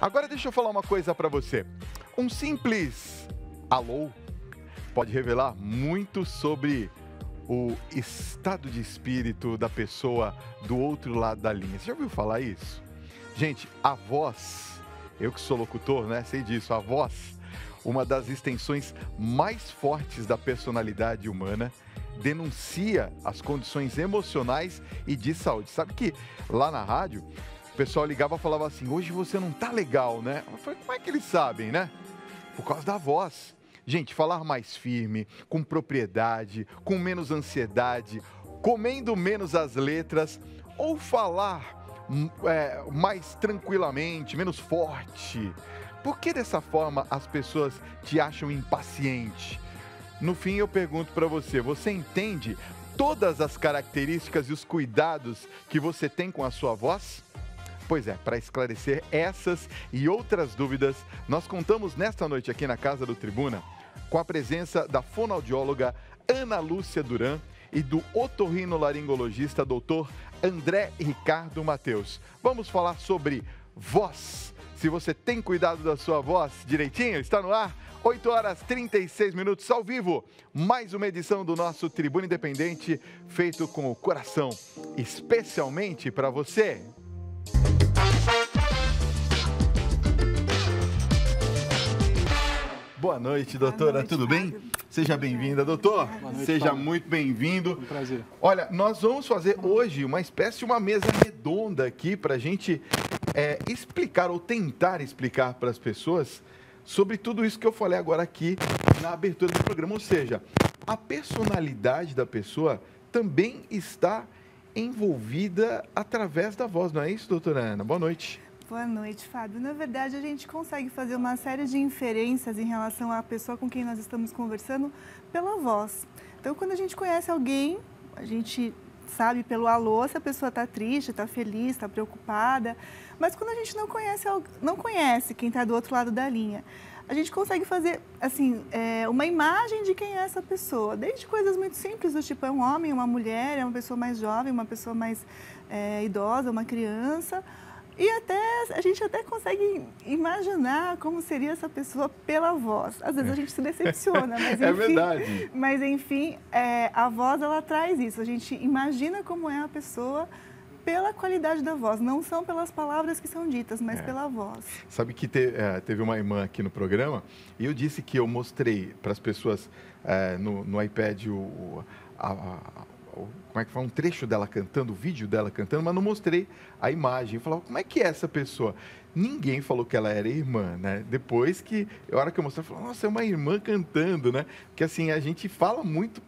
Agora deixa eu falar uma coisa para você. Um simples alô pode revelar muito sobre o estado de espírito da pessoa do outro lado da linha. Você já ouviu falar isso? Gente, a voz, eu que sou locutor, né, sei disso, a voz, uma das extensões mais fortes da personalidade humana, denuncia as condições emocionais e de saúde. Sabe que lá na rádio, o pessoal ligava e falava assim, hoje você não tá legal, né? Eu falei, como é que eles sabem, né? Por causa da voz. Gente, falar mais firme, com propriedade, com menos ansiedade, comendo menos as letras, ou falar mais tranquilamente, menos forte. Por que dessa forma as pessoas te acham impaciente? No fim, eu pergunto para você, você entende todas as características e os cuidados que você tem com a sua voz? Pois é, para esclarecer essas e outras dúvidas, nós contamos nesta noite aqui na Casa do Tribuna com a presença da fonoaudióloga Ana Lúcia Duran e do otorrinolaringologista Dr. André Ricardo Mateus. Vamos falar sobre voz. Se você tem cuidado da sua voz direitinho, está no ar, 8 horas 36 minutos ao vivo. Mais uma edição do nosso Tribuna Independente, feito com o coração, especialmente para você. Boa noite, doutora. Boa noite, tudo bem? Seja bem-vinda, doutor. Seja muito bem-vindo. Um prazer. Olha, nós vamos fazer hoje uma espécie de uma mesa redonda aqui para a gente explicar ou tentar explicar para as pessoas sobre tudo isso que eu falei agora aqui na abertura do programa. Ou seja, a personalidade da pessoa também está envolvida através da voz, não é isso, doutora Ana? Boa noite. Boa noite, Fábio. Na verdade, a gente consegue fazer uma série de inferências em relação à pessoa com quem nós estamos conversando pela voz. Então, quando a gente conhece alguém, a gente sabe pelo alô se a pessoa está triste, está feliz, está preocupada. Mas quando a gente não conhece quem está do outro lado da linha, a gente consegue fazer assim, uma imagem de quem é essa pessoa. Desde coisas muito simples, do tipo é um homem, uma mulher, é uma pessoa mais jovem, uma pessoa mais idosa, uma criança. E a gente até consegue imaginar como seria essa pessoa pela voz. Às vezes a gente se decepciona, mas enfim, é verdade. Mas enfim, a voz ela traz isso. A gente imagina como é a pessoa pela qualidade da voz. Não são pelas palavras que são ditas, mas pela voz. Sabe que teve uma irmã aqui no programa e eu disse que eu mostrei para as pessoas no iPad como é que foi um trecho dela cantando, o vídeo dela cantando, mas não mostrei a imagem. Eu falava, como é que é essa pessoa? Ninguém falou que ela era irmã, né? Depois que, a hora que eu mostrei, eu falei, nossa, é uma irmã cantando, né? Porque assim, a gente fala muito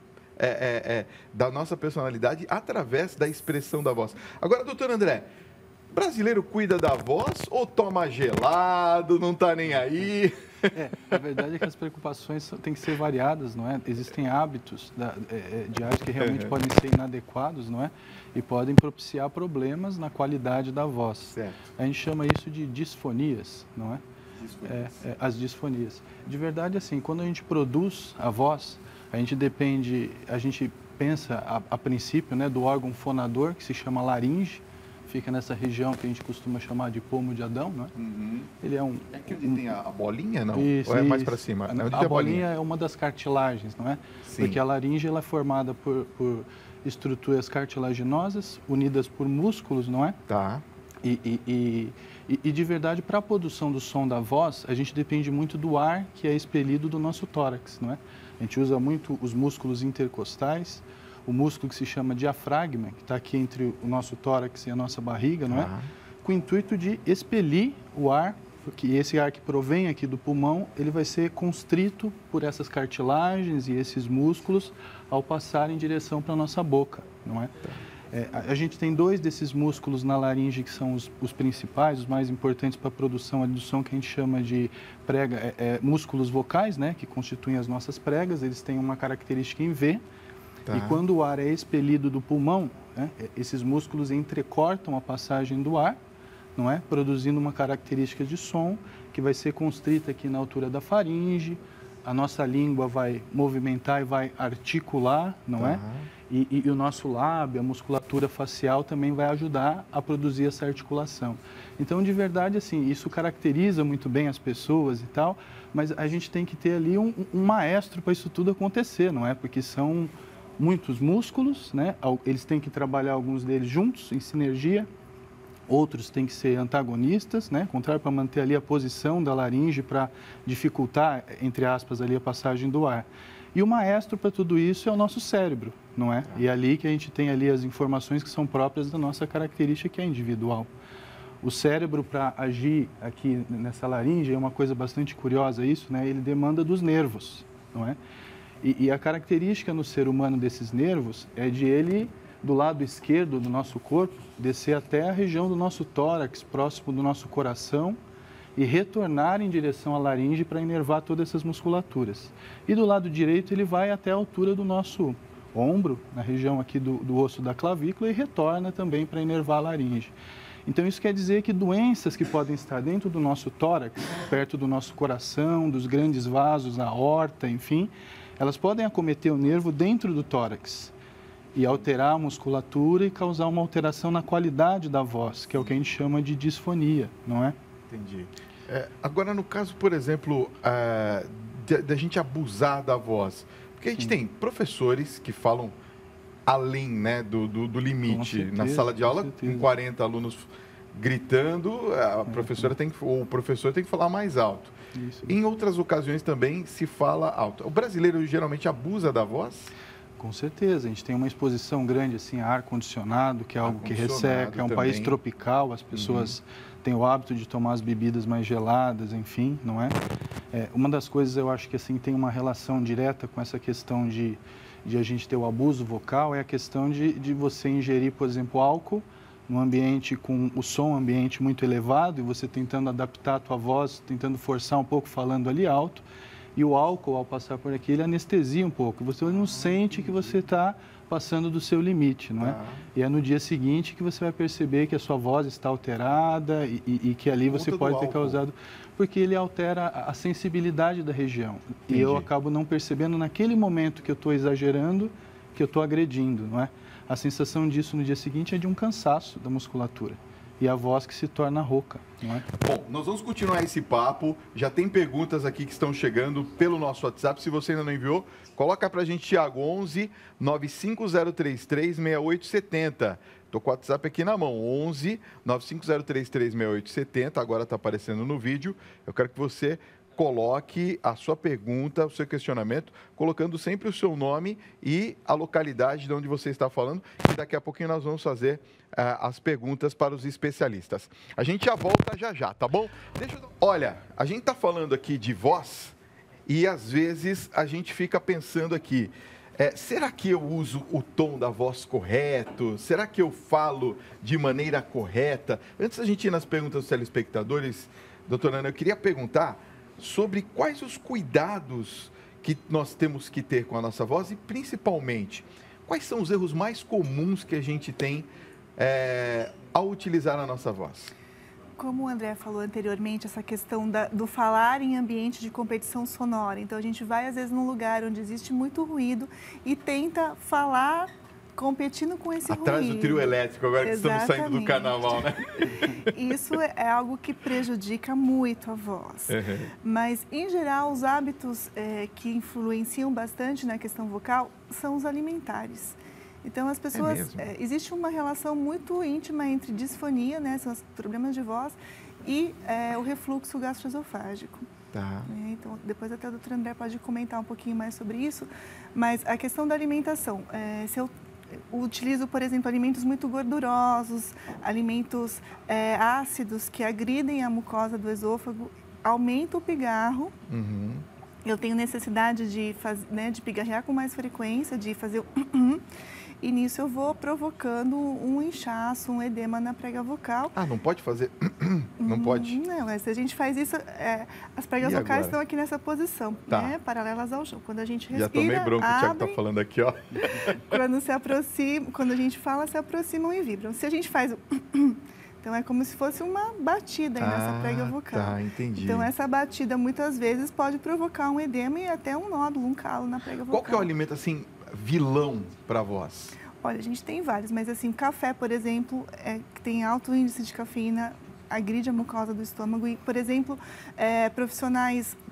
da nossa personalidade através da expressão da voz. Agora, doutor André, brasileiro cuida da voz ou toma gelado, não tá nem aí? A verdade é que as preocupações têm que ser variadas, não é? Existem hábitos diários que realmente podem ser inadequados, não é? E podem propiciar problemas na qualidade da voz. Certo. A gente chama isso de disfonias, não é? As disfonias. De verdade, assim, quando a gente produz a voz, a gente pensa a princípio, né, do órgão fonador, que se chama laringe, fica nessa região que a gente costuma chamar de pomo de Adão, né? Uhum. Ele é É que onde tem a bolinha, não? Isso, ou é mais para cima? A bolinha é uma das cartilagens, não é? Sim. Porque a laringe ela é formada por estruturas cartilaginosas unidas por músculos, não é? Tá. E de verdade, para a produção do som da voz, a gente depende muito do ar que é expelido do nosso tórax, não é? A gente usa muito os músculos intercostais, o músculo que se chama diafragma, que está aqui entre o nosso tórax e a nossa barriga, não é? Com o intuito de expelir o ar, porque esse ar que provém aqui do pulmão, ele vai ser constrito por essas cartilagens e esses músculos ao passar em direção para a nossa boca, não é? A gente tem dois desses músculos na laringe que são os principais, os mais importantes para a produção do som, que a gente chama de músculos vocais, né? Que constituem as nossas pregas, eles têm uma característica em V. Tá. E quando o ar é expelido do pulmão, né, esses músculos entrecortam a passagem do ar, não é? Produzindo uma característica de som que vai ser constrita aqui na altura da faringe, a nossa língua vai movimentar e vai articular, não é? E o nosso lábio, a musculatura facial também vai ajudar a produzir essa articulação. Então, de verdade, assim, isso caracteriza muito bem as pessoas e tal, mas a gente tem que ter ali um maestro para isso tudo acontecer, não é? Porque são muitos músculos, né? Eles têm que trabalhar alguns deles juntos, em sinergia. Outros têm que ser antagonistas, né? Contrário, para manter ali a posição da laringe, para dificultar, entre aspas, ali a passagem do ar. E o maestro para tudo isso é o nosso cérebro, não é? E é ali que a gente tem ali as informações que são próprias da nossa característica, que é individual. O cérebro, para agir aqui nessa laringe, é uma coisa bastante curiosa isso, né? Ele demanda dos nervos, não é? E a característica no ser humano desses nervos é de ele, do lado esquerdo do nosso corpo, descer até a região do nosso tórax, próximo do nosso coração, e retornar em direção à laringe para inervar todas essas musculaturas. E do lado direito ele vai até a altura do nosso ombro, na região aqui do osso da clavícula, e retorna também para inervar a laringe. Então isso quer dizer que doenças que podem estar dentro do nosso tórax, perto do nosso coração, dos grandes vasos, a aorta, enfim, elas podem acometer o nervo dentro do tórax e alterar a musculatura e causar uma alteração na qualidade da voz, que é o que a gente chama de disfonia, não é? Entendi. Agora, no caso, por exemplo, da gente abusar da voz, porque a gente tem professores que falam além, né, do limite. Certeza, na sala de aula, com 40 alunos gritando, o professor tem que falar mais alto. Isso. Em outras ocasiões também se fala alto. O brasileiro geralmente abusa da voz? Com certeza, a gente tem uma exposição grande assim, a ar-condicionado, que é algo que resseca, é um país tropical, as pessoas têm o hábito de tomar as bebidas mais geladas, enfim, não é? Uma das coisas eu acho que assim tem uma relação direta com essa questão de a gente ter o abuso vocal, é a questão de você ingerir, por exemplo, álcool num ambiente com o som ambiente muito elevado e você tentando adaptar a tua voz, tentando forçar um pouco falando ali alto. E o álcool, ao passar por aqui, ele anestesia um pouco. Você não sente que você está passando do seu limite, não é? E é no dia seguinte que você vai perceber que a sua voz está alterada e que ali você pode ter causado... Porque ele altera a sensibilidade da região. Entendi. E eu acabo não percebendo naquele momento que eu estou exagerando, que eu estou agredindo, não é? A sensação disso no dia seguinte é de um cansaço da musculatura. E a voz que se torna rouca, não é? Bom, nós vamos continuar esse papo. Já tem perguntas aqui que estão chegando pelo nosso WhatsApp. Se você ainda não enviou, coloca pra gente, Thiago, 11 95033 6870. Estou com o WhatsApp aqui na mão, 11 95033 6870. Agora está aparecendo no vídeo. Eu quero que você coloque a sua pergunta, o seu questionamento, colocando sempre o seu nome e a localidade de onde você está falando. E daqui a pouquinho nós vamos fazer as perguntas para os especialistas. A gente já volta já, tá bom? Olha, a gente está falando aqui de voz e às vezes a gente fica pensando aqui, será que eu uso o tom da voz correto? Será que eu falo de maneira correta? Antes da gente ir nas perguntas dos telespectadores, doutora Ana, eu queria perguntar sobre quais os cuidados que nós temos que ter com a nossa voz e, principalmente, quais são os erros mais comuns que a gente tem ao utilizar a nossa voz. Como o André falou anteriormente, essa questão do falar em ambiente de competição sonora. Então, a gente vai, às vezes, num lugar onde existe muito ruído e tenta falar competindo com esse ruído. Atrás do trio elétrico, agora que estamos saindo do carnaval, né? Isso é algo que prejudica muito a voz. Uhum. Mas, em geral, os hábitos que influenciam bastante na questão vocal são os alimentares. Então, as pessoas... existe uma relação muito íntima entre disfonia, né, são os problemas de voz, e o refluxo gastroesofágico. Tá. Então, depois até o doutor André pode comentar um pouquinho mais sobre isso. Mas a questão da alimentação, se eu utilizo, por exemplo, alimentos muito gordurosos, alimentos ácidos que agridem a mucosa do esôfago, aumenta o pigarro. Uhum. Eu tenho necessidade de pigarrear com mais frequência, de fazer e nisso eu vou provocando um inchaço, um edema na prega vocal. Ah, não pode fazer? Não pode? Não, se a gente faz isso, as pregas vocais estão aqui nessa posição, tá, né, paralelas ao chão. Quando a gente respira, já tomei bronca, o Thiago tá falando aqui, ó. Quando se aproxima, quando a gente fala, se aproximam e vibram. Se a gente faz o então é como se fosse uma batida aí nessa prega vocal. Tá, entendi. Então essa batida muitas vezes pode provocar um edema e até um nódulo, um calo na prega vocal. Qual que é o alimento assim? vilão para a voz? Olha, a gente tem vários, mas assim, café, por exemplo, que tem alto índice de cafeína, agride a mucosa do estômago e, por exemplo,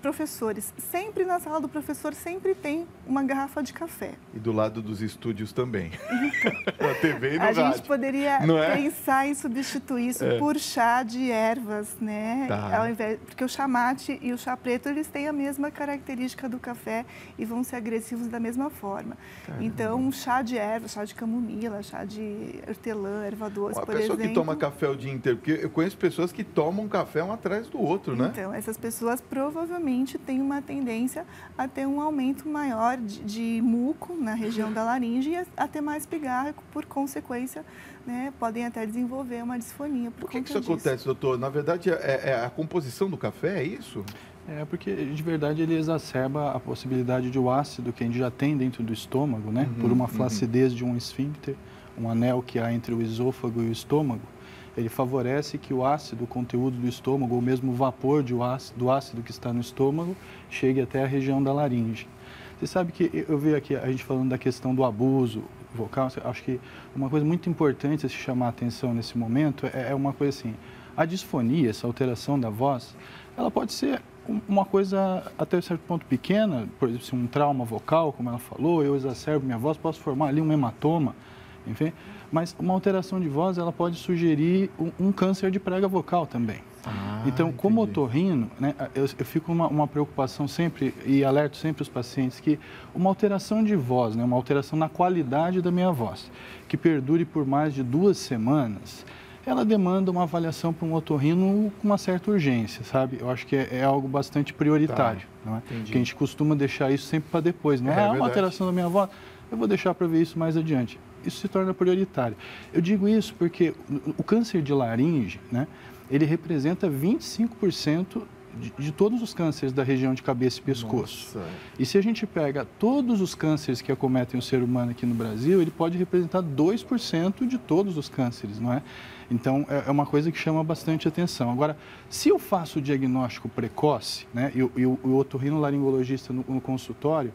professores, sempre na sala do professor sempre tem uma garrafa de café. E do lado dos estúdios também. Então, na TV e no a rádio. gente poderia pensar em substituir isso por chá de ervas, né? Tá. Ao invés, porque o chá mate e o chá preto, eles têm a mesma característica do café e vão ser agressivos da mesma forma. Caramba. Então, um chá de ervas, chá de camomila, chá de hortelã, erva doce, por exemplo. A pessoa que toma café o dia inteiro, porque eu conheço pessoas que tomam café um atrás do outro, né? Então, essas pessoas provavelmente têm uma tendência a ter um aumento maior de muco na região da laringe e a ter mais pigarro, por consequência, né, podem até desenvolver uma disfonia. Por que isso acontece, doutor? Na verdade, é a composição do café, é isso? É porque, de verdade, ele exacerba a possibilidade de o ácido que a gente já tem dentro do estômago, né? Por uma flacidez de um esfíncter, um anel que há entre o esôfago e o estômago, ele favorece que o ácido, o conteúdo do estômago, ou mesmo o vapor do ácido que está no estômago, chegue até a região da laringe. Você sabe que eu vi aqui a gente falando da questão do abuso vocal, acho que uma coisa muito importante a se chamar a atenção nesse momento é uma coisa assim, a disfonia, essa alteração da voz, ela pode ser uma coisa até certo ponto pequena, por exemplo, um trauma vocal, como ela falou, eu exacerbo minha voz, posso formar ali um hematoma, enfim, mas uma alteração de voz, ela pode sugerir um câncer de prega vocal também. Então, como otorrino, né, eu fico uma preocupação sempre e alerto sempre os pacientes que uma alteração de voz, né, uma alteração na qualidade da minha voz, que perdure por mais de 2 semanas, ela demanda uma avaliação para um otorrino com uma certa urgência, sabe? Eu acho que é algo bastante prioritário, não é? Porque a gente costuma deixar isso sempre para depois, não é? Uma alteração da minha voz, eu vou deixar para ver isso mais adiante. Isso se torna prioritário. Eu digo isso porque o câncer de laringe, né, ele representa 25% de todos os cânceres da região de cabeça e pescoço. Nossa. E se a gente pega todos os cânceres que acometem o ser humano aqui no Brasil, ele pode representar 2% de todos os cânceres, não é? Então, é uma coisa que chama bastante atenção. Agora, se eu faço o diagnóstico precoce, né, e o otorrinolaringologista no consultório,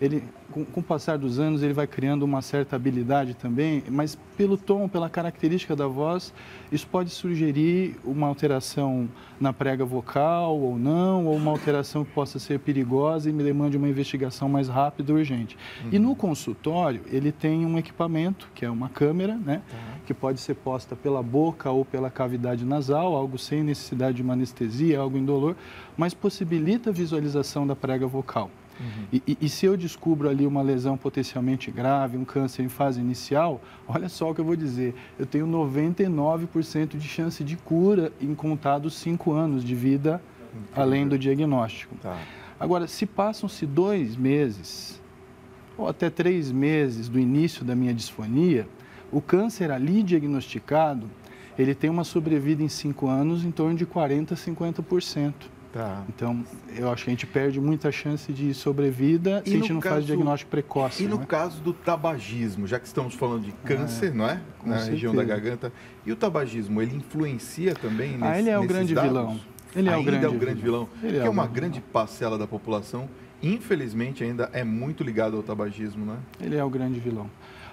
ele, com o passar dos anos, ele vai criando uma certa habilidade também, mas pelo tom, pela característica da voz, isso pode sugerir uma alteração na prega vocal ou não, ou uma alteração que possa ser perigosa e me demande uma investigação mais rápida e urgente. E no consultório, ele tem um equipamento, que é uma câmera, né, que pode ser posta pela boca ou pela cavidade nasal, algo sem necessidade de uma anestesia, algo indolor, mas possibilita a visualização da prega vocal. E se eu descubro ali uma lesão potencialmente grave, um câncer em fase inicial, olha só o que eu vou dizer, eu tenho 99% de chance de cura em contados 5 anos de vida, além do diagnóstico. Agora, se passam-se 2 meses, ou até 3 meses do início da minha disfonia, o câncer ali diagnosticado, ele tem uma sobrevida em 5 anos em torno de 40% a 50%. Então, eu acho que a gente perde muita chance de sobrevida se a gente não faz diagnóstico precoce. E no caso do tabagismo, já que estamos falando de câncer, não é? Na região da garganta. E o tabagismo, ele influencia também nesses ele é o grande vilão. Ele é o grande vilão. Porque é uma grande parcela da população, infelizmente, ainda é muito ligada ao tabagismo, né? Ele é o grande vilão.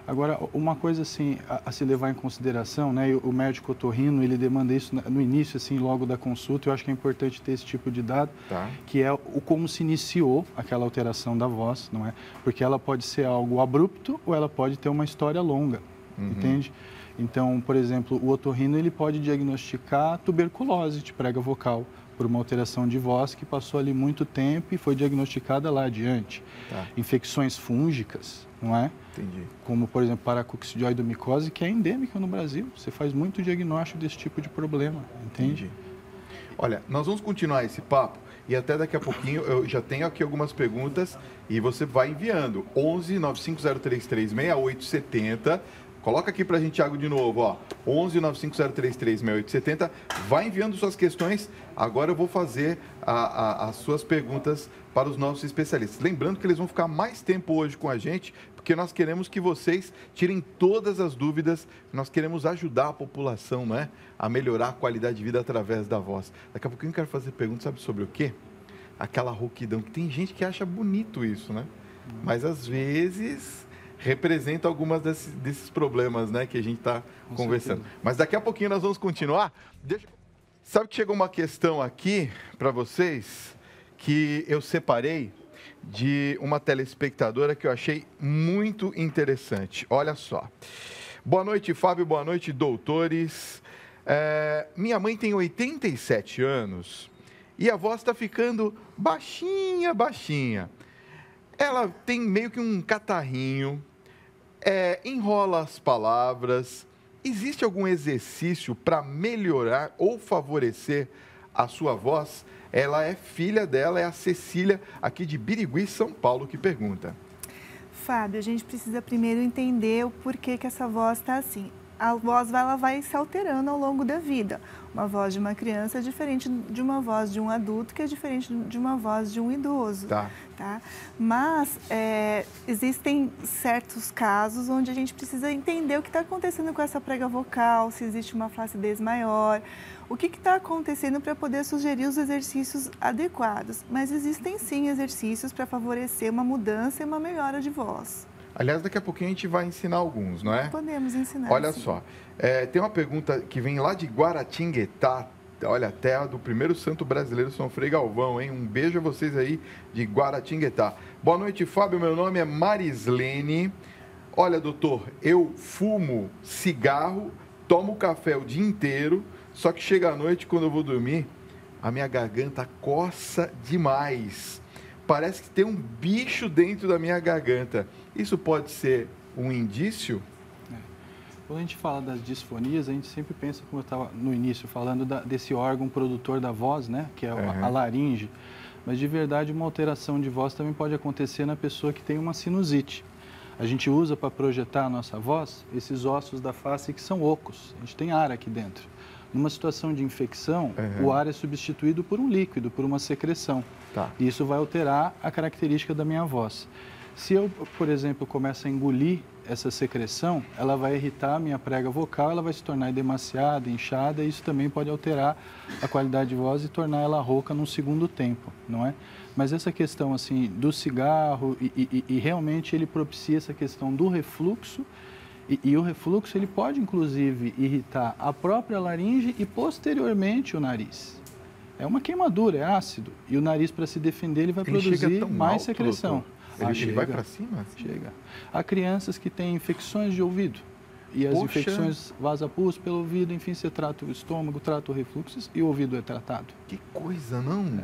Agora, uma coisa assim a se levar em consideração, né? O médico otorrino, ele demanda isso no início, assim, logo da consulta. Eu acho que é importante ter esse tipo de dado, que é o como se iniciou aquela alteração da voz, não é? Porque ela pode ser algo abrupto ou ela pode ter uma história longa, entende? Então, por exemplo, o otorrino, ele pode diagnosticar tuberculose de prega vocal por uma alteração de voz que passou ali muito tempo e foi diagnosticada lá adiante. Infecções fúngicas, não é? Como, por exemplo, paracoccidioidomicose, que é endêmica no Brasil. Você faz muito diagnóstico desse tipo de problema, entende? Olha, nós vamos continuar esse papo e até daqui a pouquinho eu já tenho aqui algumas perguntas e você vai enviando. 11 95033 6870. Coloca aqui para a gente, Thiago, de novo, ó. 11 95033 6870. Vai enviando suas questões. Agora eu vou fazer as suas perguntas para os nossos especialistas. Lembrando que eles vão ficar mais tempo hoje com a gente, porque nós queremos que vocês tirem todas as dúvidas. Nós queremos ajudar a população, né, a melhorar a qualidade de vida através da voz. Daqui a pouquinho eu quero fazer perguntas, sabe sobre o quê? Aquela rouquidão, que tem gente que acha bonito isso, né? Mas às vezes representa algumas desses problemas, né, que a gente está conversando. certeza. Mas daqui a pouquinho nós vamos continuar. Sabe que chegou uma questão aqui para vocês que eu separei de uma telespectadora que eu achei muito interessante. Olha só. Boa noite, Fábio. Boa noite, doutores. Minha mãe tem 87 anos e a voz está ficando baixinha, baixinha. Ela tem meio que um catarrinho, enrola as palavras. Existe algum exercício para melhorar ou favorecer a sua voz? Ela é filha dela, é a Cecília, aqui de Birigui, São Paulo, que pergunta. Fábio, a gente precisa primeiro entender o porquê que essa voz está assim. A voz ela vai se alterando ao longo da vida. Uma voz de uma criança é diferente de uma voz de um adulto, que é diferente de uma voz de um idoso. Tá. Mas existem certos casos onde a gente precisa entender o que está acontecendo com essa prega vocal, se existe uma flacidez maior, o que está acontecendo para poder sugerir os exercícios adequados. Mas existem sim exercícios para favorecer uma mudança e uma melhora de voz. Aliás, daqui a pouquinho a gente vai ensinar alguns, não é? Podemos ensinar. Olha sim. só, tem uma pergunta que vem lá de Guaratinguetá, olha, terra do primeiro santo brasileiro, São Frei Galvão, hein? Um beijo a vocês aí de Guaratinguetá. Boa noite, Fábio, meu nome é Marislene. Olha, doutor, eu fumo cigarro, tomo café o dia inteiro, só que chega à noite, quando eu vou dormir, a minha garganta coça demais. Parece que tem um bicho dentro da minha garganta. Isso pode ser um indício? Quando a gente fala das disfonias, a gente sempre pensa, como eu estava no início falando, desse órgão produtor da voz, né? Que é a laringe. Mas, de verdade, uma alteração de voz também pode acontecer na pessoa que tem uma sinusite. A gente usa para projetar a nossa voz esses ossos da face que são ocos. A gente tem ar aqui dentro. Numa situação de infecção, o ar é substituído por um líquido, por uma secreção. Tá. E isso vai alterar a característica da minha voz. Se eu, por exemplo, começo a engolir essa secreção, ela vai irritar a minha prega vocal, ela vai se tornar demasiada, inchada, e isso também pode alterar a qualidade de voz e tornar ela rouca num segundo tempo, não é? Mas essa questão, assim, do cigarro, e realmente ele propicia essa questão do refluxo, e o refluxo, ele pode, inclusive, irritar a própria laringe e, posteriormente, o nariz. É uma queimadura, é ácido, e o nariz, para se defender, ele vai produzir mais alto, secreção. Doutor? Ele vai para cima? Chega. Há crianças que têm infecções de ouvido. E as infecções vazam pus pelo ouvido, enfim, você trata o estômago, trata o refluxo e o ouvido é tratado. Que coisa, não?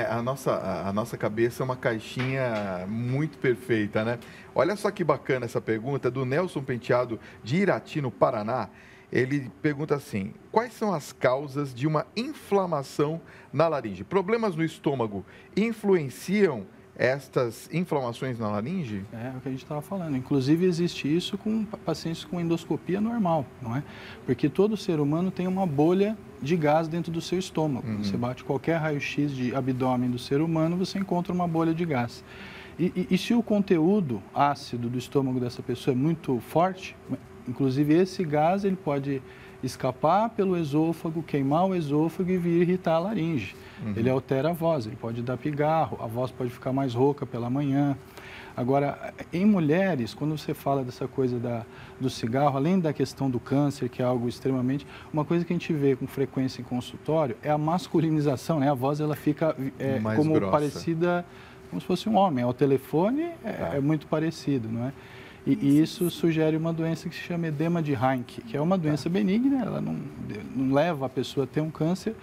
A nossa cabeça é uma caixinha muito perfeita, né? Olha só que bacana essa pergunta do Nelson Penteado, de Irati, no Paraná. Ele pergunta assim: quais são as causas de uma inflamação na laringe? Problemas no estômago influenciam estas inflamações na laringe? É o que a gente estava falando. Inclusive, existe isso com pacientes com endoscopia normal, não é? Porque todo ser humano tem uma bolha de gás dentro do seu estômago. Você bate qualquer raio-x de abdômen do ser humano, você encontra uma bolha de gás. E se o conteúdo ácido do estômago dessa pessoa é muito forte, inclusive esse gás ele pode escapar pelo esôfago, queimar o esôfago e vir irritar a laringe. Ele altera a voz, ele pode dar pigarro, a voz pode ficar mais rouca pela manhã. Agora, em mulheres, quando você fala dessa coisa do cigarro, além da questão do câncer, que é algo extremamente... Uma coisa que a gente vê com frequência em consultório é a masculinização, né? A voz ela fica como grossa, parecida, como se fosse um homem. Ao telefone é muito parecido, não é? E isso sugere uma doença que se chama edema de Heinck, que é uma doença benigna, ela não leva a pessoa a ter um câncer,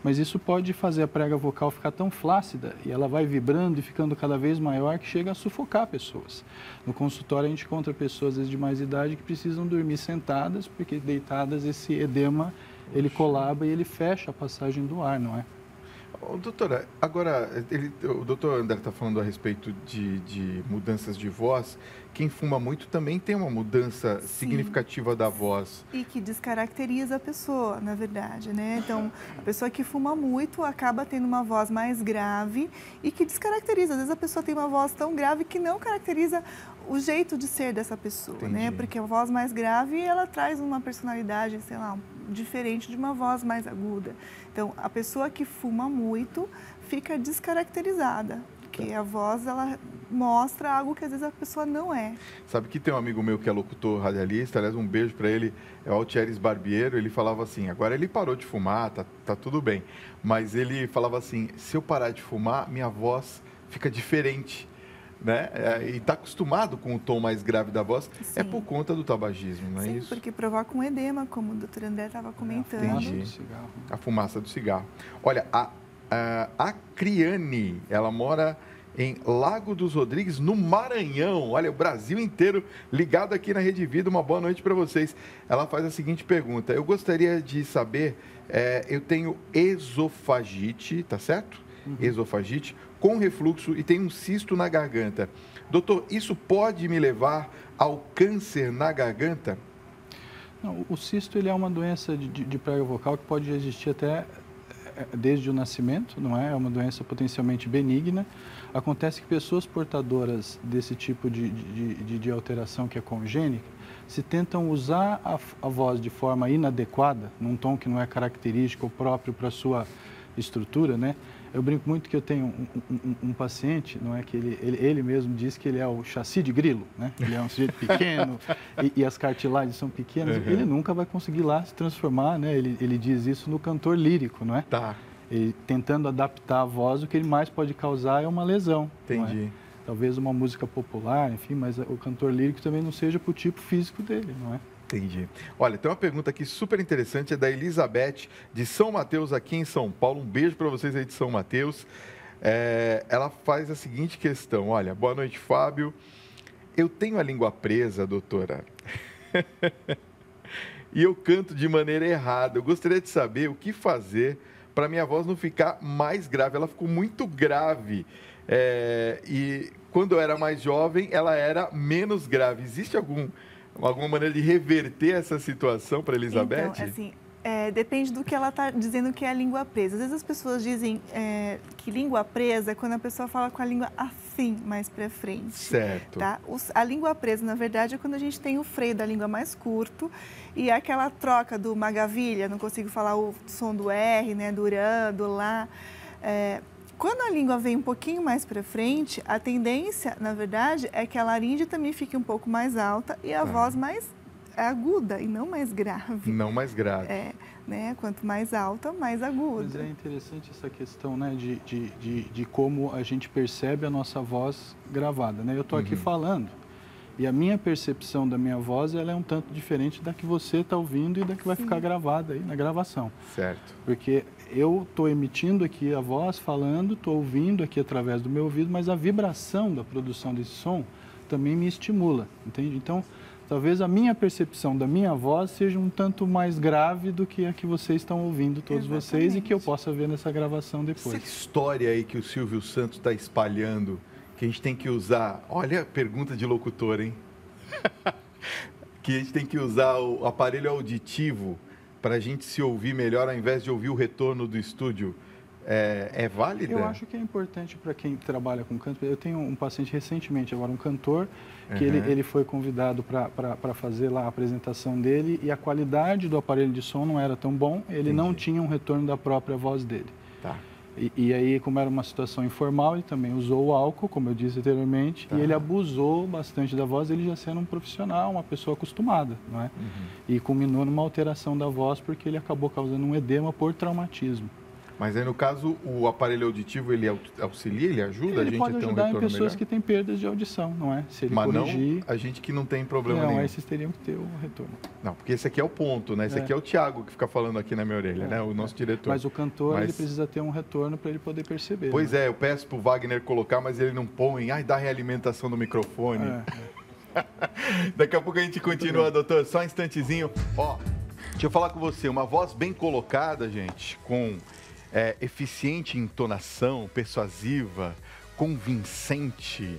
mas isso pode fazer a prega vocal ficar tão flácida e ela vai vibrando e ficando cada vez maior que chega a sufocar pessoas. No consultório a gente encontra pessoas às vezes de mais idade que precisam dormir sentadas, porque deitadas esse edema ele colaba e ele fecha a passagem do ar, não é? Doutora, agora, o doutor André está falando a respeito de mudanças de voz. Quem fuma muito também tem uma mudança significativa da voz. E que descaracteriza a pessoa, na verdade, né? Então, a pessoa que fuma muito acaba tendo uma voz mais grave e que descaracteriza. Às vezes a pessoa tem uma voz tão grave que não caracteriza o jeito de ser dessa pessoa, né? Porque a voz mais grave, ela traz uma personalidade, sei lá, diferente de uma voz mais aguda. Então, a pessoa que fuma muito fica descaracterizada, porque a voz, ela mostra algo que às vezes a pessoa não é. Sabe que tem um amigo meu que é locutor radialista, aliás, um beijo para ele, é o Altieres Barbiero, ele falava assim, agora ele parou de fumar, tá tudo bem, mas ele falava assim, se eu parar de fumar, minha voz fica diferente, né? E está acostumado com o tom mais grave da voz, Sim. é por conta do tabagismo, não é Sim, isso? porque provoca um edema, como o doutor André estava comentando. Entendi. A fumaça do cigarro. Olha, a Criane, ela mora em Lago dos Rodrigues, no Maranhão. Olha, o Brasil inteiro ligado aqui na Rede Vida. Uma boa noite para vocês. Ela faz a seguinte pergunta. Eu gostaria de saber, eu tenho esofagite, tá certo? Esofagite, com refluxo e tenho um cisto na garganta. Doutor, isso pode me levar ao câncer na garganta? Não, o cisto ele é uma doença de prega vocal que pode existir até desde o nascimento, não é? É uma doença potencialmente benigna. Acontece que pessoas portadoras desse tipo de alteração que é congênita, se tentam usar a voz de forma inadequada, num tom que não é característico ou próprio para a sua estrutura, né? Eu brinco muito que eu tenho um paciente, não é, que ele mesmo diz que ele é o chassi de grilo, né? Ele é um sujeito pequeno e as cartilagens são pequenas. Ele nunca vai conseguir lá se transformar, né? Ele diz isso no cantor lírico, não é? Tá. Ele, tentando adaptar a voz, o que ele mais pode causar é uma lesão. Entendi. Talvez uma música popular, enfim, mas o cantor lírico também não seja para o tipo físico dele, não é? Entendi. Olha, tem uma pergunta aqui super interessante, é da Elizabeth, de São Mateus, aqui em São Paulo. Um beijo para vocês aí de São Mateus. Ela faz a seguinte questão, olha, boa noite, Fábio. Eu tenho a língua presa, doutora, e eu canto de maneira errada. Eu gostaria de saber o que fazer para minha voz não ficar mais grave. Ela ficou muito grave. E quando eu era mais jovem, ela era menos grave. Existe alguma maneira de reverter essa situação para Elizabeth? Então, assim, depende do que ela está dizendo que é a língua presa. Às vezes as pessoas dizem que língua presa é quando a pessoa fala com a língua assim, mais para frente. Certo. Tá? A língua presa, na verdade, é quando a gente tem o freio da língua mais curto e aquela troca do magavilha, não consigo falar o som do R, né, do rã, do lá. Quando a língua vem um pouquinho mais para frente, a tendência, na verdade, é que a laringe também fique um pouco mais alta e a voz mais aguda e não mais grave. Não mais grave. Né? Quanto mais alta, mais aguda. Mas é interessante essa questão, né, de como a gente percebe a nossa voz gravada, né? Eu estou aqui falando e a minha percepção da minha voz ela é um tanto diferente da que você está ouvindo e da que vai ficar gravada aí na gravação. Certo. Porque eu estou emitindo aqui a voz, falando, estou ouvindo aqui através do meu ouvido, mas a vibração da produção desse som também me estimula, entende? Então, talvez a minha percepção da minha voz seja um tanto mais grave do que a que vocês estão ouvindo, todos vocês, e que eu possa ver nessa gravação depois. Essa história aí que o Silvio Santos está espalhando, que a gente tem que usar... Olha a pergunta de locutor, hein? Que a gente tem que usar o aparelho auditivo para a gente se ouvir melhor, ao invés de ouvir o retorno do estúdio. É válida? Eu acho que é importante para quem trabalha com canto. Eu tenho um paciente recentemente, agora um cantor, que ele foi convidado para fazer lá a apresentação dele e a qualidade do aparelho de som não era tão bom, ele não tinha um retorno da própria voz dele. Tá. E aí, como era uma situação informal, ele também usou o álcool, como eu disse anteriormente, e ele abusou bastante da voz, ele já sendo um profissional, uma pessoa acostumada, não é? E culminou numa alteração da voz porque ele acabou causando um edema por traumatismo. Mas aí, no caso, o aparelho auditivo, ele auxilia, ele ajuda a gente a ter um retorno melhor? Ele pode ajudar em pessoas que têm perdas de audição, não é? Se ele corrigir... Não a gente que não tem problema nenhum. Não, esses teriam que ter o retorno. Não, porque esse aqui é o ponto, né? Esse aqui é o Thiago que fica falando aqui na minha orelha, né? O nosso diretor. Mas o cantor, ele precisa ter um retorno para ele poder perceber. Pois eu peço pro Wagner colocar, mas ele não põe. Ai, dá realimentação do microfone. Daqui a pouco a gente continua, doutor. Só um instantezinho. Ó, deixa eu falar com você. Uma voz bem colocada, gente, com... eficiente entonação, persuasiva, convincente,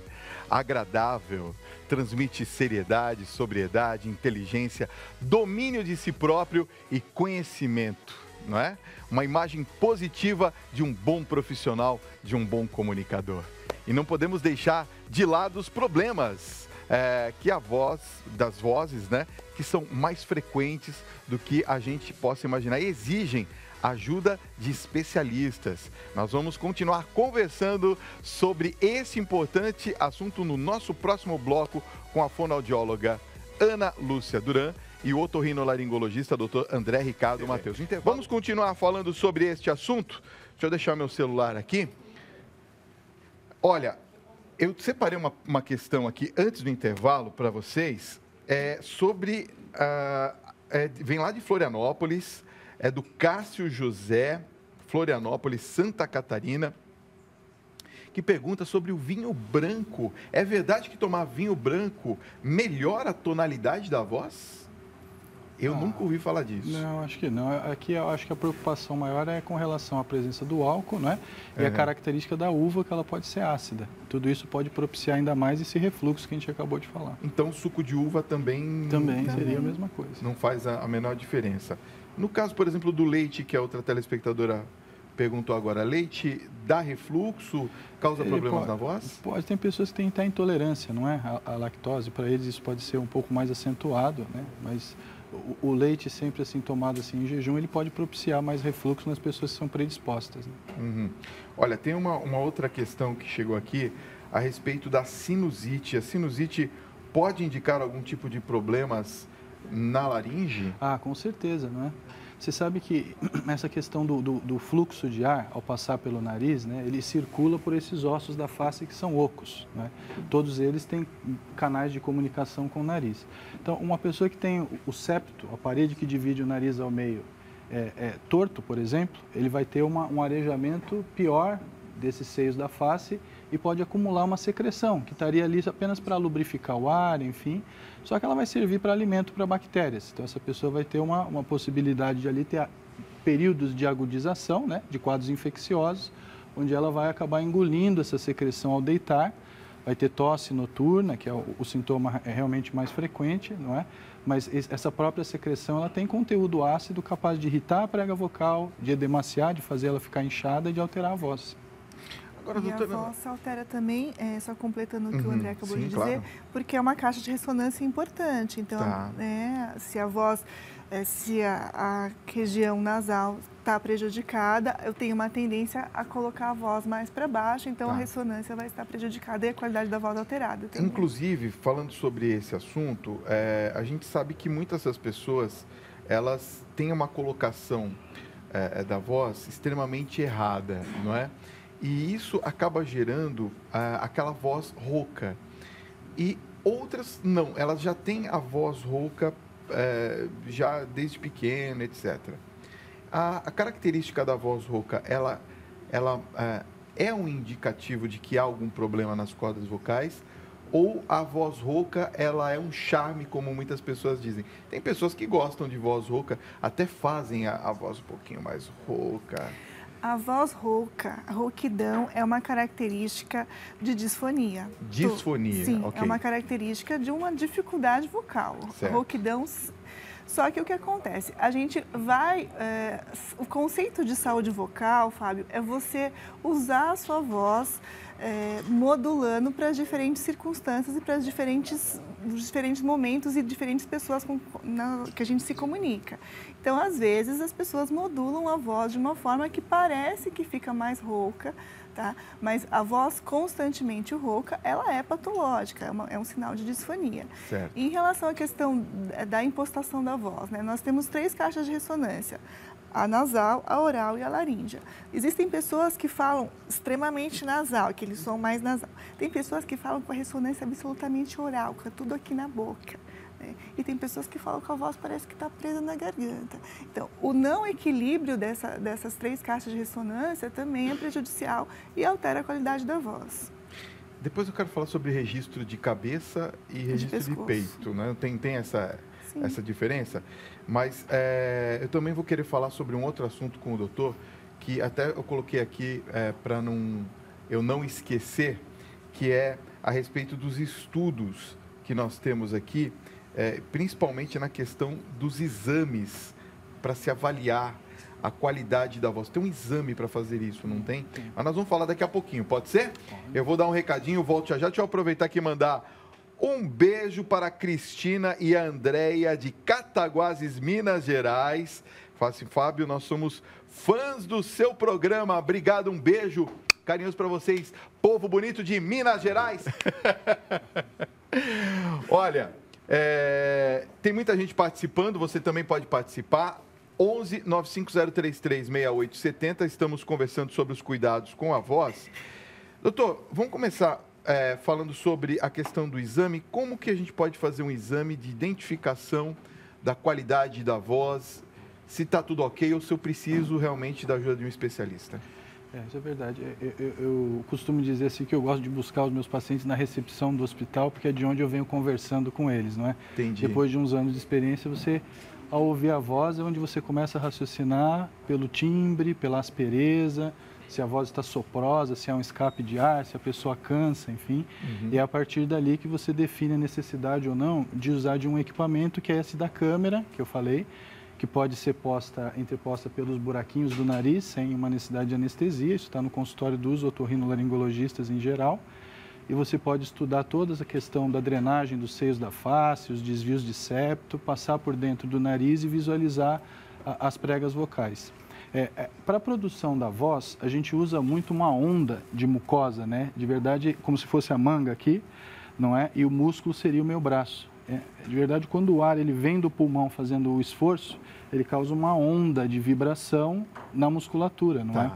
agradável, transmite seriedade, sobriedade, inteligência, domínio de si próprio e conhecimento, não é? Uma imagem positiva de um bom profissional, de um bom comunicador. E não podemos deixar de lado os problemas que das vozes, né, que são mais frequentes do que a gente possa imaginar e exigem ajuda de especialistas. Nós vamos continuar conversando sobre esse importante assunto no nosso próximo bloco com a fonoaudióloga Ana Lúcia Duran e o otorrinolaringologista Dr. André Ricardo Mateus. Vamos continuar falando sobre este assunto? Deixa eu deixar meu celular aqui. Olha, eu separei uma questão aqui antes do intervalo para vocês, sobre... vem lá de Florianópolis, é do Cássio José, Florianópolis, Santa Catarina, que pergunta sobre o vinho branco. É verdade que tomar vinho branco melhora a tonalidade da voz? Eu nunca ouvi falar disso. Não, acho que não. Aqui eu acho que a preocupação maior é com relação à presença do álcool, né? E a característica da uva, que ela pode ser ácida. Tudo isso pode propiciar ainda mais esse refluxo que a gente acabou de falar. Então, suco de uva também... Também seria a mesma coisa. Não faz a menor diferença. No caso, por exemplo, do leite, que a outra telespectadora perguntou agora, leite dá refluxo, causa problemas na voz? Pode, tem pessoas que têm até intolerância, não é? A lactose, para eles isso pode ser um pouco mais acentuado, né? Mas o leite sempre assim tomado assim em jejum, ele pode propiciar mais refluxo nas pessoas que são predispostas. Né? Uhum. Olha, tem uma outra questão que chegou aqui a respeito da sinusite. A sinusite pode indicar algum tipo de problemas na laringe? Com certeza, não é? Você sabe que essa questão do fluxo de ar, ao passar pelo nariz, né, ele circula por esses ossos da face que são ocos. Né? Todos eles têm canais de comunicação com o nariz. Então, uma pessoa que tem o septo, a parede que divide o nariz ao meio, torto, por exemplo, ele vai ter um arejamento pior desses seios da face e pode acumular uma secreção, que estaria ali apenas para lubrificar o ar, enfim, só que ela vai servir para alimento para bactérias. Então, essa pessoa vai ter uma possibilidade de ali ter períodos de agudização, né, de quadros infecciosos, onde ela vai acabar engolindo essa secreção ao deitar, vai ter tosse noturna, que é o sintoma realmente mais frequente, não é? Mas essa própria secreção, ela tem conteúdo ácido capaz de irritar a prega vocal, de edemaciar, de fazer ela ficar inchada e de alterar a voz. Agora, doutora... a voz altera também, só completando o que o André acabou de dizer, claro. Porque é uma caixa de ressonância importante. Então, se a voz, se a região nasal está prejudicada, eu tenho uma tendência a colocar a voz mais para baixo, então a ressonância vai estar prejudicada e a qualidade da voz alterada também. Inclusive, falando sobre esse assunto, a gente sabe que muitas das pessoas, elas têm uma colocação da voz extremamente errada, não é? E isso acaba gerando aquela voz rouca. E outras não, elas já têm a voz rouca já desde pequena, etc. A característica da voz rouca, ela é um indicativo de que há algum problema nas cordas vocais? Ou a voz rouca, ela é um charme, como muitas pessoas dizem? Tem pessoas que gostam de voz rouca, até fazem a voz um pouquinho mais rouca. A voz rouca, a rouquidão, é uma característica de disfonia. Disfonia, sim, ok. É uma característica de uma dificuldade vocal. Certo. Rouquidão. Só que o que acontece? A gente vai... o conceito de saúde vocal, Fábio, é você usar a sua voz modulando para as diferentes circunstâncias e para os diferentes momentos e diferentes pessoas que a gente se comunica. Então, às vezes, as pessoas modulam a voz de uma forma que parece que fica mais rouca, tá? Mas a voz constantemente rouca, ela é patológica, é um sinal de disfonia. Certo. Em relação à questão da impostação da voz, né? Nós temos 3 caixas de ressonância. A nasal, a oral e a laríngea. Existem pessoas que falam extremamente nasal, aquele som mais nasal. Tem pessoas que falam com a ressonância absolutamente oral, que é tudo aqui na boca. Né? E tem pessoas que falam que a voz parece que está presa na garganta. Então, o não equilíbrio dessas 3 caixas de ressonância também é prejudicial e altera a qualidade da voz. Depois eu quero falar sobre registro de cabeça e registro de peito, né? Tem essa diferença? Mas eu também vou querer falar sobre um outro assunto com o doutor, que até eu coloquei aqui para eu não esquecer, que é a respeito dos estudos que nós temos aqui, principalmente na questão dos exames para se avaliar a qualidade da voz. Tem um exame para fazer isso, não tem? Mas nós vamos falar daqui a pouquinho, pode ser? Eu vou dar um recadinho, volto já. Deixa eu aproveitar aqui e mandar um beijo para a Cristina e a Andréia de Cataguases, Minas Gerais. Fala assim, Fábio, nós somos fãs do seu programa. Obrigado, um beijo carinhoso para vocês, povo bonito de Minas Gerais. Olha, tem muita gente participando, você também pode participar. 11 95033 6870, estamos conversando sobre os cuidados com a voz. Doutor, vamos começar falando sobre a questão do exame. Como que a gente pode fazer um exame de identificação da qualidade da voz, se está tudo ok ou se eu preciso realmente da ajuda de um especialista? Isso é verdade. Eu costumo dizer assim que eu gosto de buscar os meus pacientes na recepção do hospital, porque é de onde eu venho conversando com eles, não é? Entendi. Depois de uns anos de experiência, você, ao ouvir a voz, é onde você começa a raciocinar pelo timbre, pela aspereza, se a voz está soprosa, se há um escape de ar, se a pessoa cansa, enfim. E é a partir dali que você define a necessidade ou não de usar de um equipamento que é esse da câmera, que eu falei, que pode ser interposta pelos buraquinhos do nariz, sem uma necessidade de anestesia. Isso está no consultório dos otorrinolaringologistas em geral. E você pode estudar toda a questão da drenagem dos seios da face, os desvios de septo, passar por dentro do nariz e visualizar as pregas vocais. Para a produção da voz, a gente usa muito uma onda de mucosa, né? De verdade, como se fosse a manga aqui, não é? E o músculo seria o meu braço. De verdade, quando o ar ele vem do pulmão fazendo o esforço, ele causa uma onda de vibração na musculatura, não é?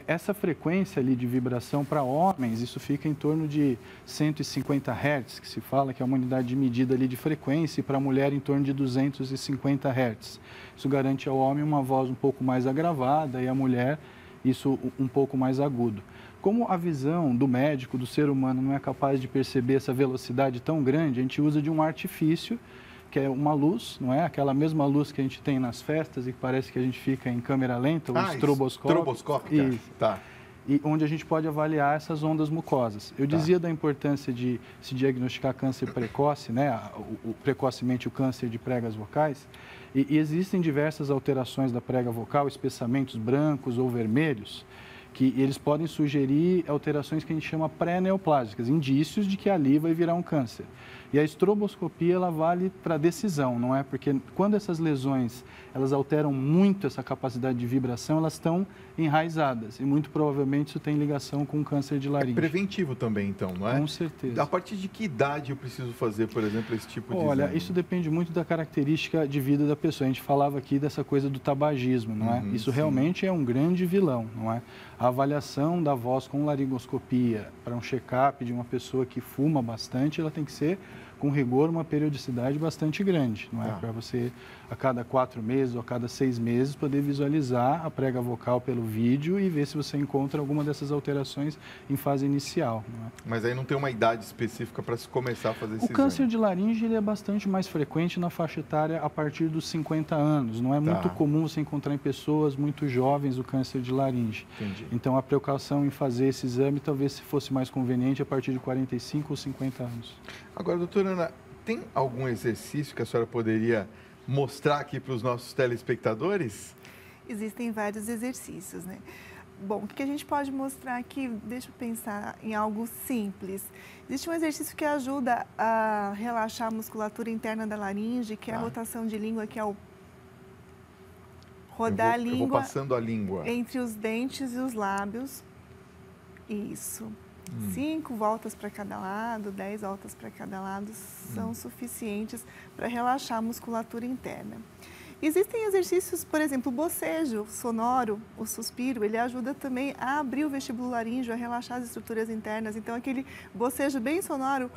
Essa frequência ali de vibração para homens, isso fica em torno de 150 Hz, que se fala que é uma unidade de medida ali de frequência, e para a mulher em torno de 250 Hz. Isso garante ao homem uma voz um pouco mais agravada e à mulher isso um pouco mais agudo. Como a visão do médico, do ser humano, não é capaz de perceber essa velocidade tão grande, a gente usa de um artifício, que é uma luz, não é? Aquela mesma luz que a gente tem nas festas e que parece que a gente fica em câmera lenta, o estroboscópio. Estroboscópica. Isso. Tá. E onde a gente pode avaliar essas ondas mucosas. Eu dizia da importância de se diagnosticar câncer precoce, né? Precocemente o câncer de pregas vocais. E existem diversas alterações da prega vocal, espessamentos brancos ou vermelhos, que eles podem sugerir alterações que a gente chama pré-neoplásicas, indícios de que ali vai virar um câncer. E a estroboscopia, ela vale para decisão, não é? Porque quando essas lesões, elas alteram muito essa capacidade de vibração, elas estão enraizadas. E muito provavelmente isso tem ligação com câncer de laringe. É preventivo também, então, não é? Com certeza. A partir de que idade eu preciso fazer, por exemplo, esse tipo de Olha, exame? isso depende muito da característica de vida da pessoa. A gente falava aqui dessa coisa do tabagismo, não é? Isso realmente é um grande vilão, não é? A avaliação da voz com laringoscopia para um check-up de uma pessoa que fuma bastante, ela tem que ser com rigor, uma periodicidade bastante grande, não é? Para você, a cada 4 meses ou a cada 6 meses, poder visualizar a prega vocal pelo vídeo e ver se você encontra alguma dessas alterações em fase inicial, não é? Mas aí não tem uma idade específica para se começar a fazer esse exame? O câncer de laringe ele é bastante mais frequente na faixa etária a partir dos 50 anos. Não é muito comum você encontrar em pessoas muito jovens o câncer de laringe. Entendi. Então, a precaução em fazer esse exame talvez se fosse mais conveniente a partir de 45 ou 50 anos. Agora, doutora Ana, tem algum exercício que a senhora poderia mostrar aqui para os nossos telespectadores? Existem vários exercícios, né? Bom, o que a gente pode mostrar aqui? Deixa eu pensar em algo simples. Existe um exercício que ajuda a relaxar a musculatura interna da laringe, que é a rotação de língua, que é o rodar a língua. Eu vou passando a língua entre os dentes e os lábios. Isso. 5 voltas para cada lado, 10 voltas para cada lado são suficientes para relaxar a musculatura interna. Existem exercícios, por exemplo, o bocejo sonoro, o suspiro, ele ajuda também a abrir o vestíbulo laríngeo, a relaxar as estruturas internas. Então, aquele bocejo bem sonoro.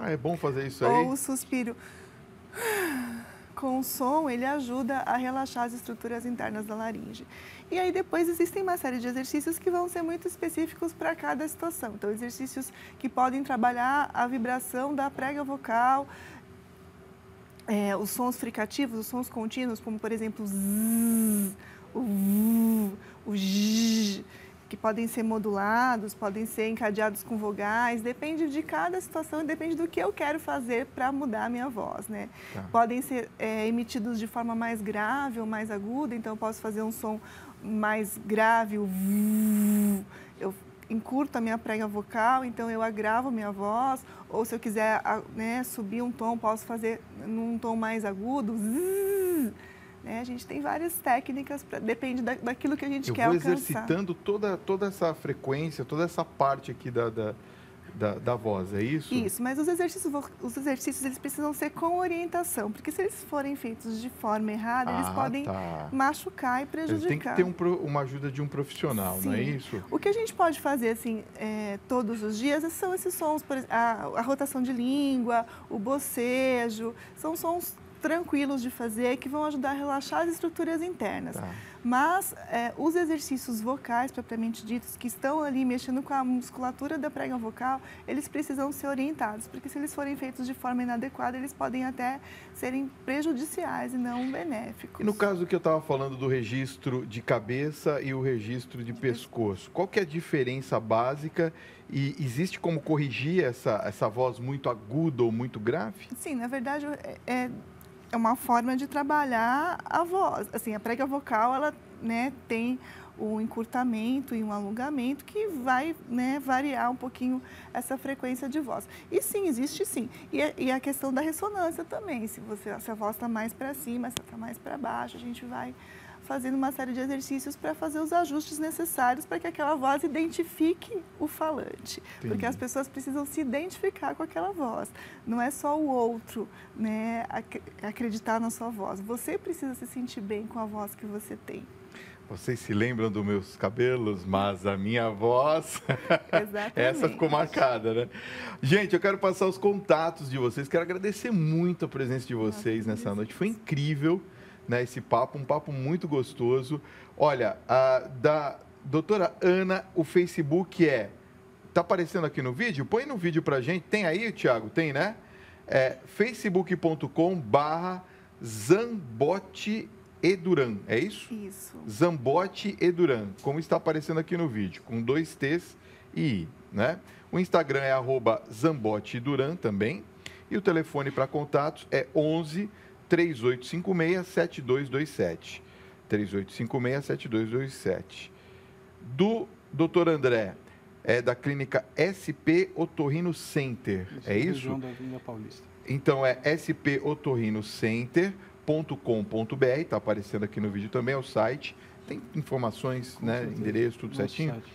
É bom fazer isso aí? Ou o suspiro. Com o som, ele ajuda a relaxar as estruturas internas da laringe. E aí depois existem uma série de exercícios que vão ser muito específicos para cada situação. Então, exercícios que podem trabalhar a vibração da prega vocal, os sons fricativos, os sons contínuos, como por exemplo o zzz, o v, o j, que podem ser modulados, podem ser encadeados com vogais, depende de cada situação e depende do que eu quero fazer para mudar a minha voz, né? Podem ser emitidos de forma mais grave ou mais aguda, então eu posso fazer um som mais grave, o v, eu encurto a minha prega vocal, então eu agravo minha voz, ou se eu quiser, né, subir um tom, posso fazer num tom mais agudo, zzz, né? A gente tem várias técnicas, depende daquilo que a gente quer alcançar. Eu vou exercitando toda essa frequência, toda essa parte aqui da voz, é isso? Isso, mas os exercícios eles precisam ser com orientação, porque se eles forem feitos de forma errada, eles podem machucar e prejudicar. Tem que ter uma ajuda de um profissional, Sim. Não é isso? O que a gente pode fazer assim, todos os dias são esses sons, por exemplo, a rotação de língua, o bocejo, são sons tranquilos de fazer que vão ajudar a relaxar as estruturas internas. Tá. Mas os exercícios vocais, propriamente ditos, que estão ali mexendo com a musculatura da prega vocal, eles precisam ser orientados, porque se eles forem feitos de forma inadequada, eles podem até serem prejudiciais e não benéficos. E no caso que eu estava falando do registro de cabeça e o registro de pescoço, qual que é a diferença básica e existe como corrigir essa voz muito aguda ou muito grave? Sim, na verdade é uma forma de trabalhar a voz. Assim, a prega vocal, ela, né, tem um encurtamento e um alongamento que vai, né, variar um pouquinho essa frequência de voz. E sim, existe sim. E a questão da ressonância também. Se a voz está mais para cima, se está mais para baixo, a gente vai fazendo uma série de exercícios para fazer os ajustes necessários para que aquela voz identifique o falante. Entendi. Porque as pessoas precisam se identificar com aquela voz. Não é só o outro, né, acreditar na sua voz. Você precisa se sentir bem com a voz que você tem. Vocês se lembram dos meus cabelos, mas a minha voz, Exatamente. Essa ficou marcada, né? Gente, eu quero passar os contatos de vocês, quero agradecer muito a presença de vocês nessa noite, foi incrível, né, esse papo, um papo muito gostoso. Olha, da doutora Ana, o Facebook tá aparecendo aqui no vídeo? Põe no vídeo pra gente, tem aí, Thiago? Tem, né? facebook.com/Zambotti Eduran, é isso? Isso. Zambotti Eduran, como está aparecendo aqui no vídeo, com 2 T's e I, né? O Instagram é @Zambotti Eduran também. E o telefone para contatos é 11 3856 7227. 3856 7227. Do Dr. André, da clínica SP Otorrino Center, é isso? Região da Avenida Paulista. Então é spotorrinocenter.com.br, está aparecendo aqui no vídeo também, é o site, tem informações, né, endereço, tudo certinho. Site.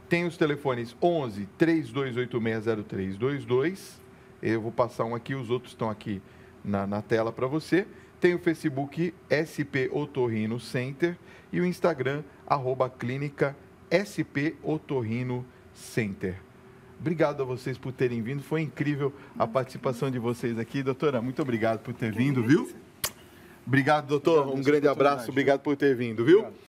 Tem os telefones 11 32860322, eu vou passar um aqui, os outros estão aqui na tela para você. Tem o Facebook SP Otorrino Center e o Instagram @clínica SP Otorrino Center. Obrigado a vocês por terem vindo, foi incrível a participação de vocês aqui. Doutora, muito obrigado por ter vindo, viu? Obrigado, doutor. Um grande abraço, obrigado por ter vindo, viu?